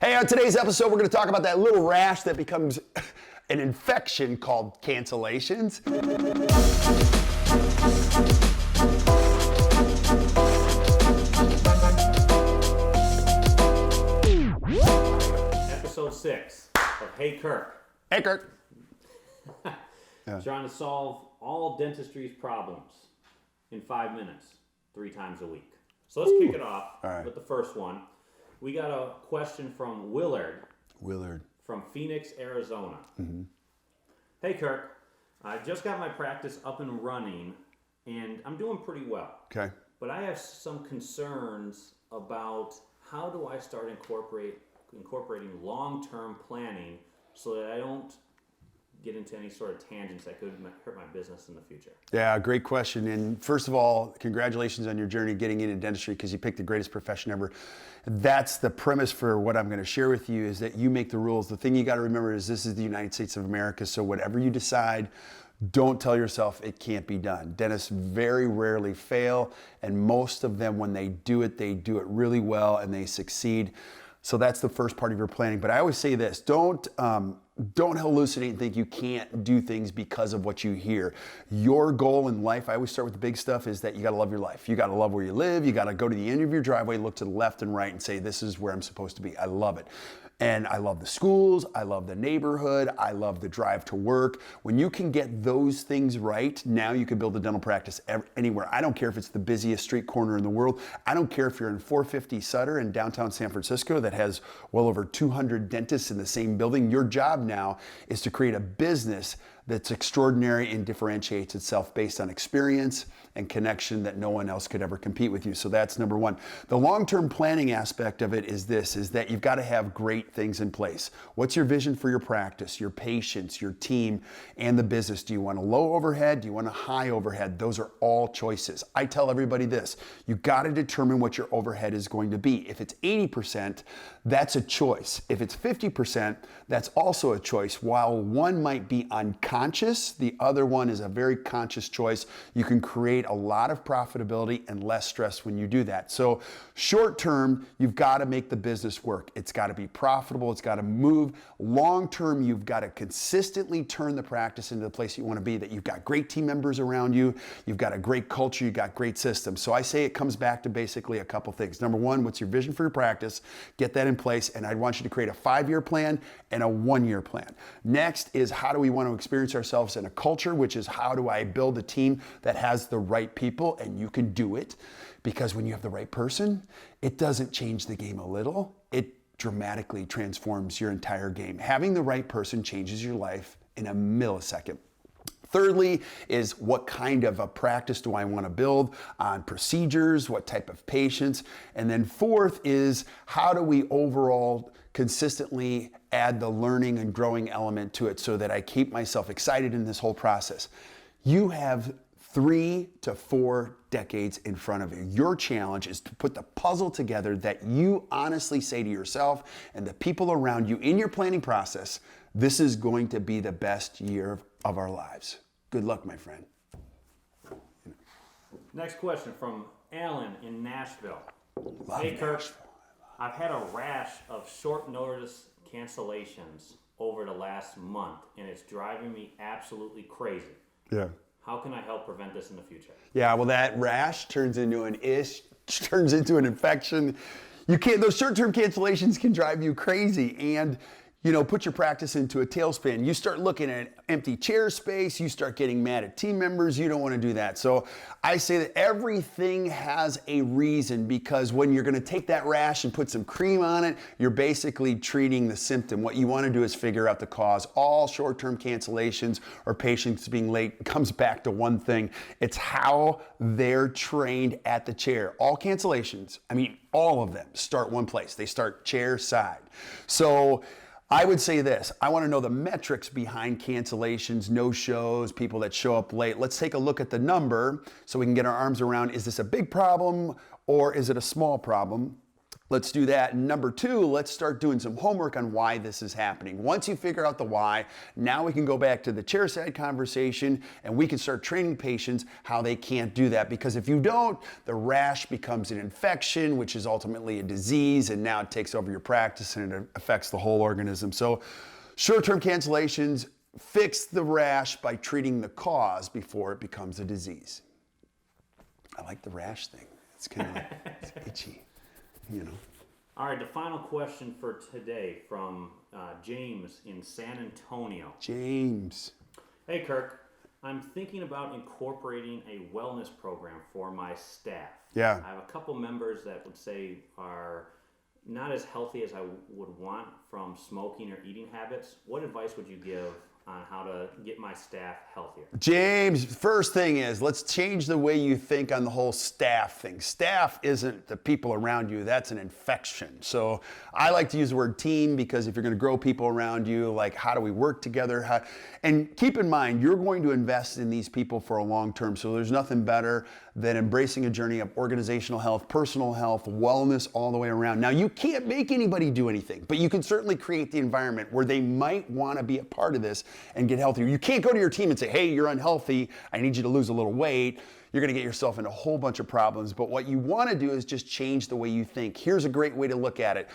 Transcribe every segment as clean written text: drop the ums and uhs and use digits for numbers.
Hey, on today's episode, we're going to talk about that little rash that becomes an infection called cancellations. Episode 6 of Hey Kirk. Hey, Kirk. Trying to solve all dentistry's problems in 5 minutes, 3 times a week. So let's kick it off with the first one. We got a question from Willard from Phoenix, Arizona. Hey, Kirk. I just got my practice up and running, and I'm doing pretty well. Okay. But I have some concerns about how do I start incorporating long-term planning so that I don't get into any sort of tangents that could hurt my business in the future. Yeah, great question. And first of all, congratulations on your journey getting into dentistry because you picked the greatest profession ever. That's the premise for what I'm going to share with you is that you make the rules. The thing you got to remember is this is the United States of America, so whatever you decide, don't tell yourself it can't be done. Dentists very rarely fail, and most of them, when they do it really well and they succeed. So that's the first part of your planning. But I always say this, don't hallucinate and think you can't do things because of what you hear. Your goal in life, I always start with the big stuff, is that you gotta love your life. You gotta love where you live. You gotta go to the end of your driveway, look to the left and right and say, this is where I'm supposed to be. I love it. And I love the schools, I love the neighborhood, I love the drive to work. When you can get those things right, now you can build a dental practice anywhere. I don't care if it's the busiest street corner in the world. I don't care if you're in 450 Sutter in downtown San Francisco that has well over 200 dentists in the same building. Your job now is to create a business that's extraordinary and differentiates itself based on experience and connection that no one else could ever compete with you. So that's number one. The long-term planning aspect of it is this, is that you've got to have great things in place. What's your vision for your practice, your patients, your team, and the business? Do you want a low overhead? Do you want a high overhead? Those are all choices. I tell everybody this, you got to determine what your overhead is going to be. If it's 80%, that's a choice. If it's 50%, that's also a choice. While one might be unconscious, the other one is a very conscious choice. You can create a lot of profitability and less stress when you do that. So short term, you've got to make the business work. It's got to be profitable. It's got to move. Long term, you've got to consistently turn the practice into the place you want to be, that you've got great team members around you. You've got a great culture. You've got great systems. So I say it comes back to basically a couple things. Number one, what's your vision for your practice? Get that in place. And I'd want you to create a 5-year plan and a 1-year plan. Next is how do we want to experience ourselves in a culture, which is how do I build a team that has the right people, and you can do it because when you have the right person, it doesn't change the game a little. It dramatically transforms your entire game. Having the right person changes your life in a millisecond. Thirdly is what kind of a practice do I want to build on procedures, what type of patients, and then fourth is how do we overall consistently add the learning and growing element to it so that I keep myself excited in this whole process. You have 3 to 4 decades in front of you. Your challenge is to put the puzzle together that you honestly say to yourself and the people around you in your planning process, this is going to be the best year of our lives. Good luck, my friend. Next question from Alan in Nashville. Hey, Kirk. I've had a rash of short notice cancellations over the last month, and it's driving me absolutely crazy. Yeah. How can I help prevent this in the future? Yeah, well, that rash turns into an turns into an infection. Those short-term cancellations can drive you crazy and, put your practice into a tailspin. You start looking at empty chair space, you start getting mad at team members, you don't want to do that. So I say that everything has a reason, because when you're going to take that rash and put some cream on it, you're basically treating the symptom. What you want to do is figure out the cause. All short-term cancellations or patients being late comes back to one thing. It's how they're trained at the chair. All cancellations, all of them start one place. They start chair side. So I would say this, I want to know the metrics behind cancellations, no-shows, people that show up late. Let's take a look at the number so we can get our arms around, is this a big problem or is it a small problem? Let's do that. And number two, let's start doing some homework on why this is happening. Once you figure out the why, now we can go back to the chairside conversation and we can start training patients how they can't do that. Because if you don't, the rash becomes an infection, which is ultimately a disease, and now it takes over your practice and it affects the whole organism. So short-term cancellations, fix the rash by treating the cause before it becomes a disease. I like the rash thing. It's kind of it's itchy. You know. All right, the final question for today from James in San Antonio. James. Hey, Kirk. I'm thinking about incorporating a wellness program for my staff. Yeah. I have a couple members that would say are not as healthy as I would want from smoking or eating habits. What advice would you give on how to get my staff healthier? James, first thing is, let's change the way you think on the whole staff thing. Staff isn't the people around you, that's an infection. So I like to use the word team because if you're gonna grow people around you, like how do we work together? And keep in mind, you're going to invest in these people for a long term. So there's nothing better than embracing a journey of organizational health, personal health, wellness all the way around. Now, you can't make anybody do anything, but you can certainly create the environment where they might wanna be a part of this and get healthier. You can't go to your team and say, hey, you're unhealthy, I need you to lose a little weight. You're gonna get yourself in a whole bunch of problems. But what you wanna do is just change the way you think. Here's a great way to look at it.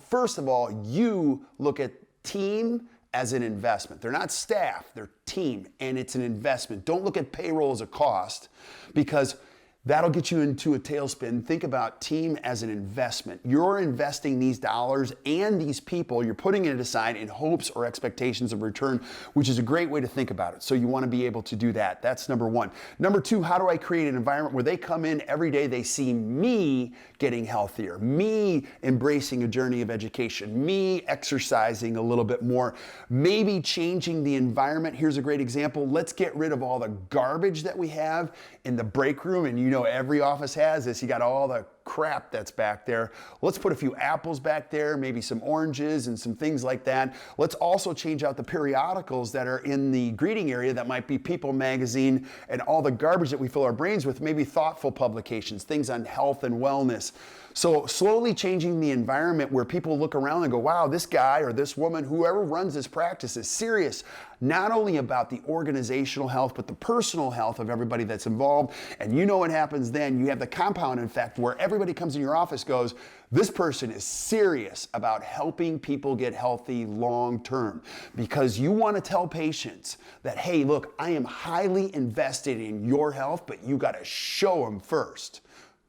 First of all, you look at team as an investment. They're not staff, they're team, and it's an investment. Don't look at payroll as a cost because that'll get you into a tailspin. Think about team as an investment. You're investing these dollars and these people, you're putting it aside in hopes or expectations of return, which is a great way to think about it. So you want to be able to do that. That's number one. Number two, how do I create an environment where they come in every day, they see me getting healthier, me embracing a journey of education, me exercising a little bit more, maybe changing the environment. Here's a great example. Let's get rid of all the garbage that we have in the break room, and you know every office has this. You got all the crap that's back there. Let's put a few apples back there, maybe some oranges and some things like that. Let's also change out the periodicals that are in the greeting area that might be People magazine and all the garbage that we fill our brains with, maybe thoughtful publications, things on health and wellness. So slowly changing the environment where people look around and go, wow, this guy or this woman, whoever runs this practice is serious, not only about the organizational health, but the personal health of everybody that's involved. And you know what happens then? You have the compound effect where everybody comes in your office goes, this person is serious about helping people get healthy long term, because you want to tell patients that, hey, look, I am highly invested in your health, but you got to show them first.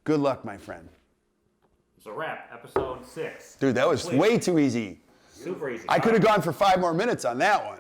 Good luck, my friend. It's a wrap, episode 6. Dude, that was way too easy. Super easy. I could have gone for 5 more minutes on that one.